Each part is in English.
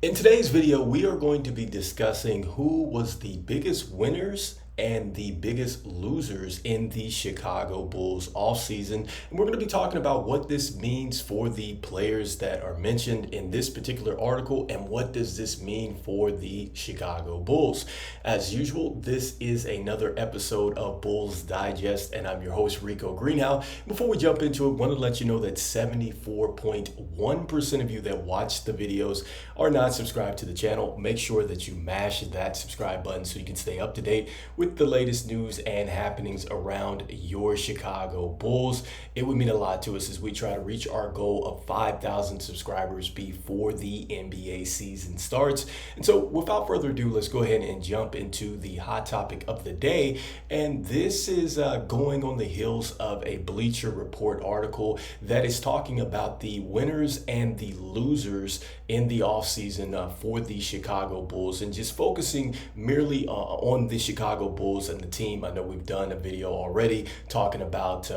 In today's video, we are going to be discussing who was the biggest winners and the biggest losers in the Chicago Bulls offseason. And we're going to be talking about what this means for the players that are mentioned in this particular article and what does this mean for the Chicago Bulls. As usual, this is another episode of Bulls Digest, and I'm your host, Rico Greenhowe. Before we jump into it, I want to let you know that 74.1% of you that watch the videos are not subscribed to the channel. Make sure that you mash that subscribe button so you can stay up to date with the latest news and happenings around your Chicago Bulls. It would mean a lot to us as we try to reach our goal of 5,000 subscribers before the NBA season starts. And so without further ado, let's go ahead and jump into the hot topic of the day. And this is going on the heels of a Bleacher Report article that is talking about the winners and the losers in the offseason for the Chicago Bulls, and just focusing merely on the Chicago Bulls and the team. I know we've done a video already talking about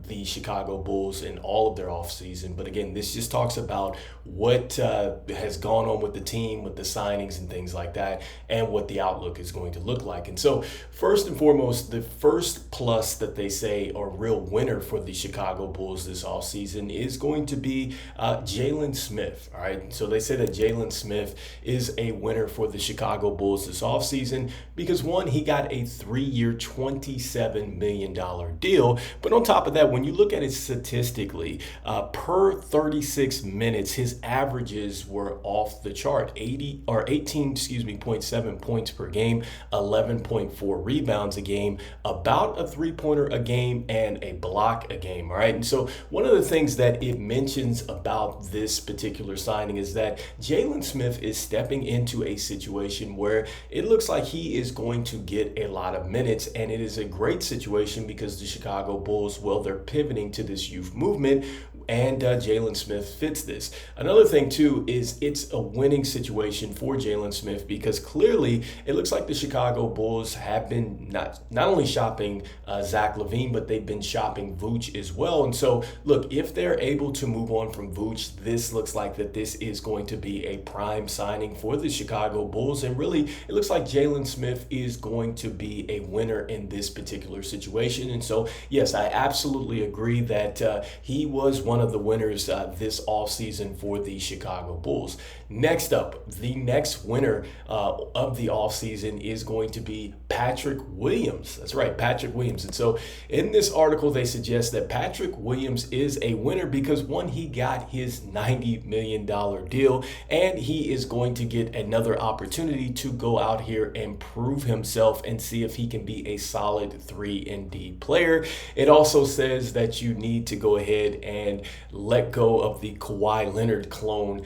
the Chicago Bulls and all of their offseason, but again, this just talks about what has gone on with the team, with the signings and things like that, and what the outlook is going to look like. And so first and foremost, the first plus that they say or real winner for the Chicago Bulls this offseason is going to be Jalen Smith. All right, so they say that Jalen Smith is a winner for the Chicago Bulls this offseason because, one, he got a 3-year, $27 million deal. But on top of that, when you look at it statistically, per 36 minutes, his averages were off the chart. 18.7 points per game, 11.4 rebounds a game, about a three-pointer a game, and a block a game. All right, and so one of the things that it mentions about this particular signing is that Jalen Smith is stepping into a situation where it looks like he is going to get a lot of minutes, and it is a great situation because the Chicago Bulls, well, they're pivoting to this youth movement, and Jalen Smith fits this. Another thing, too, is it's a winning situation for Jalen Smith because clearly it looks like the Chicago Bulls have been not only shopping Zach Lavine, but they've been shopping Vooch as well. And so, look, if they're able to move on from Vooch, this looks like that this is going to be a prime signing for the Chicago Bulls. And really, it looks like Jalen Smith is going to be a winner in this particular situation. And so, yes, I absolutely agree that he was one of the winners this offseason for the Chicago Bulls. Next up, the next winner of the offseason is going to be Patrick Williams. That's right, Patrick Williams. And so in this article, they suggest that Patrick Williams is a winner because, one, he got his $90 million deal, and he is going to get another opportunity to go out here and prove himself and see if he can be a solid 3-and-D player. It also says that you need to go ahead and let go of the Kawhi Leonard clone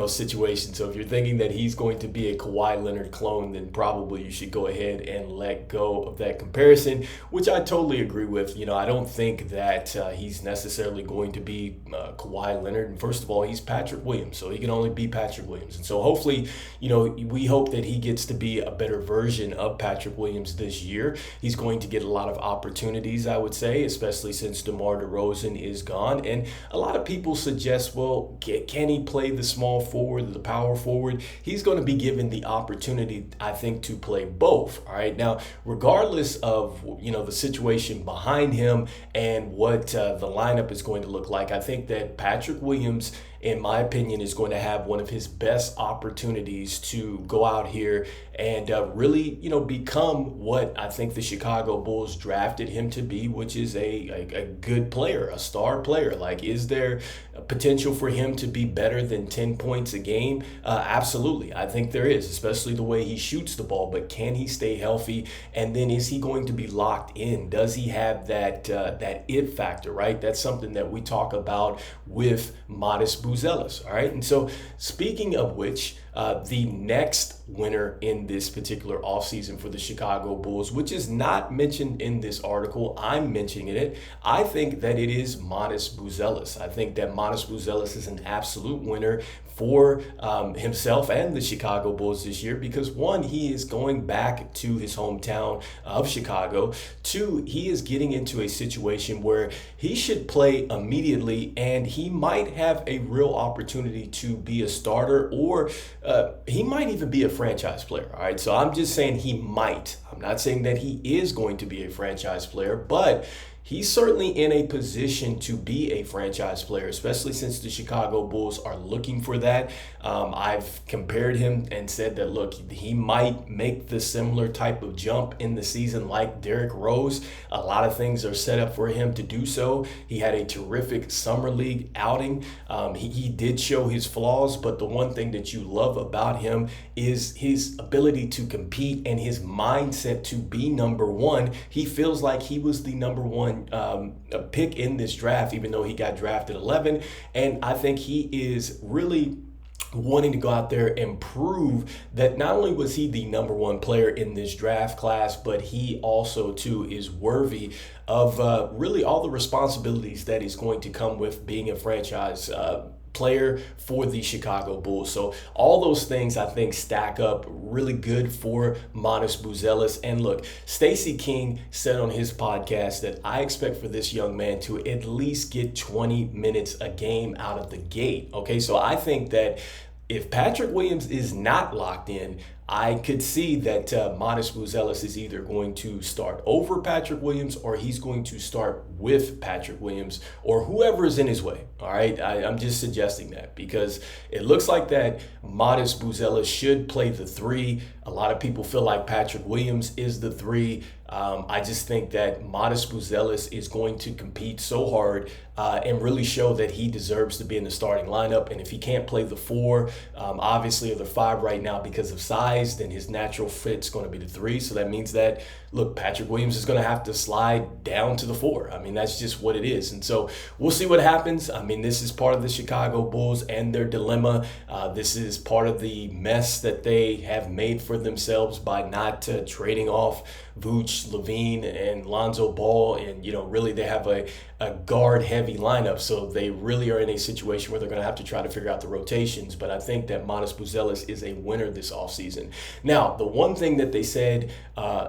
situation. So if you're thinking that he's going to be a Kawhi Leonard clone, then probably you should go ahead and let go of that comparison, which I totally agree with. I don't think that he's necessarily going to be Kawhi Leonard. And first of all, he's Patrick Williams, so he can only be Patrick Williams. And so hopefully, we hope that he gets to be a better version of Patrick Williams this year. He's going to get a lot of opportunities, I would say, especially since DeMar DeRozan is gone. And a lot of people suggest, well, can he play the small forward, the power forward? He's going to be given the opportunity, I think, to play both. All right. Now, regardless of, the situation behind him and what the lineup is going to look like, I think that Patrick Williams, in my opinion, is going to have one of his best opportunities to go out here and really, become what I think the Chicago Bulls drafted him to be, which is a good player, a star player. Like, is there a potential for him to be better than 10 points a game? Absolutely. I think there is, especially the way he shoots the ball. But can he stay healthy? And then is he going to be locked in? Does he have that it factor, right? That's something that we talk about with Modest Buzelis, all right? And so speaking of which, the next winner in this particular offseason for the Chicago Bulls, which is not mentioned in this article. I'm mentioning it. I think that it is Manas Buzelis. I think that Manas Buzelis is an absolute winner for himself and the Chicago Bulls this year because, one, he is going back to his hometown of Chicago. Two, he is getting into a situation where he should play immediately and he might have a real opportunity to be a starter, or he might even be a franchise player. All right, so I'm just saying he might. I'm not saying that he is going to be a franchise player, but he's certainly in a position to be a franchise player, especially since the Chicago Bulls are looking for that. I've compared him and said that, look, he might make the similar type of jump in the season like Derrick Rose. A lot of things are set up for him to do so. He had a terrific summer league outing. He did show his flaws, but the one thing that you love about him is his ability to compete and his mindset to be number one. He feels like he was the number one a pick in this draft, even though he got drafted 11. And I think he is really wanting to go out there and prove that not only was he the number one player in this draft class, but he also too is worthy of really all the responsibilities that is going to come with being a franchise player for the Chicago Bulls. So all those things I think stack up really good for Manas Buzelis. And look, Stacey King said on his podcast that I expect for this young man to at least get 20 minutes a game out of the gate. Okay, so I think that if Patrick Williams is not locked in, I could see that Manas Buzelis is either going to start over Patrick Williams or he's going to start with Patrick Williams or whoever is in his way. All right, I'm just suggesting that because it looks like that Manas Buzelis should play the three. A lot of people feel like Patrick Williams is the three. I just think that Manas Buzelis is going to compete so hard and really show that he deserves to be in the starting lineup. And if he can't play the four, obviously, or the five right now because of size, then his natural fit's going to be the three. So that means that, look, Patrick Williams is going to have to slide down to the four. I mean, that's just what it is. And so we'll see what happens. I mean, this is part of the Chicago Bulls and their dilemma. This is part of the mess that they have made for themselves by not trading off Vooch, Lavine, and Lonzo Ball. And, really they have a guard-heavy lineup. So they really are in a situation where they're going to have to try to figure out the rotations. But I think that Manas Buzelis is a winner this offseason. Now, the one thing that they said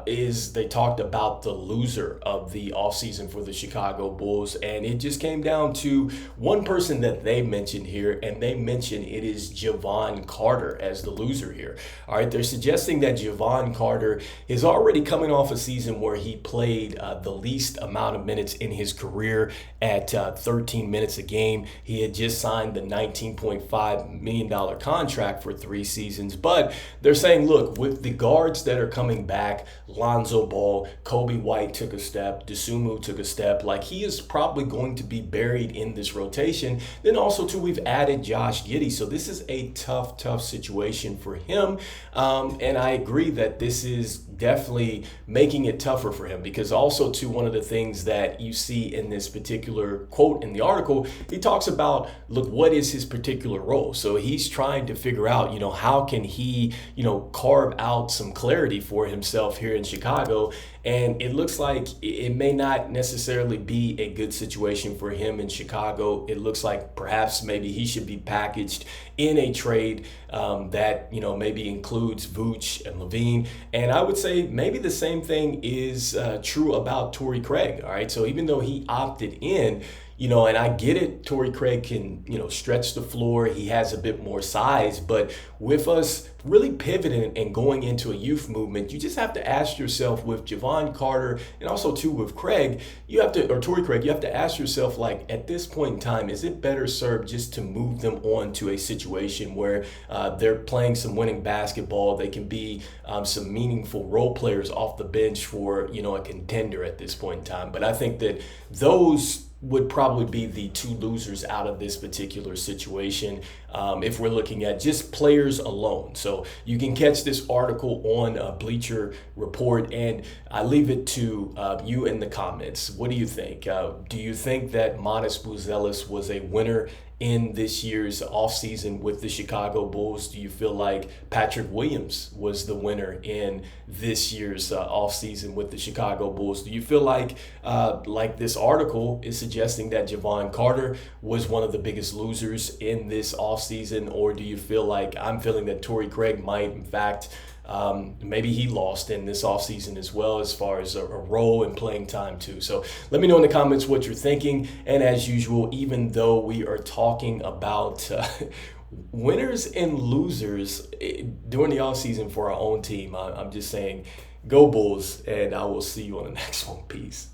is they talked about the loser of the offseason for the Chicago Bulls. And it just came down to one person that they mentioned here. And they mentioned it is Javon Carter as the loser here. All right, they're suggesting that Javon Carter is already coming off a season where he played the least amount of minutes in his career at 13 minutes a game. He had just signed the $19.5 million contract for 3 seasons. But they're saying, look, with the guards that are coming back, Lonzo Ball, Kobe White took a step, Dosunmu took a step, like he is probably going to be buried in this rotation. Then also, too, we've added Josh Giddey. So this is a tough situation for him. And I agree that this is definitely making it tougher for him because also, too, one of the things that you see in this particular quote in the article, he talks about, look, what is his particular role? So he's trying to figure out, how can he, carve out some clarity for himself here in Chicago. And it looks like it may not necessarily be a good situation for him in Chicago. It looks like perhaps maybe he should be packaged in a trade that, maybe includes Vooch and Lavine. And I would say maybe the same thing is true about Torrey Craig. All right. So even though he opted in, and I get it, Torrey Craig can, stretch the floor. He has a bit more size. But with us really pivoting and going into a youth movement, you just have to ask yourself with Javon Carter and also, too, with Craig, Torrey Craig, you have to ask yourself, like, at this point in time, is it better served just to move them on to a situation where they're playing some winning basketball? They can be some meaningful role players off the bench for, a contender at this point in time. But I think that those would probably be the two losers out of this particular situation if we're looking at just players alone. So you can catch this article on Bleacher Report, and I leave it to you in the comments. What do you think? Do you think that Manas Buzelis was a winner in this year's offseason with the Chicago Bulls? Do you feel like Patrick Williams was the winner in this year's offseason with the Chicago Bulls? Do you feel like this article is suggesting that Javon Carter was one of the biggest losers in this offseason? Or do you feel like I'm feeling that Torrey Craig might, in fact, maybe he lost in this offseason as well, as far as a role and playing time too. So let me know in the comments what you're thinking. And as usual, even though we are talking about winners and losers during the offseason for our own team, I'm just saying, go Bulls, and I will see you on the next one. Peace.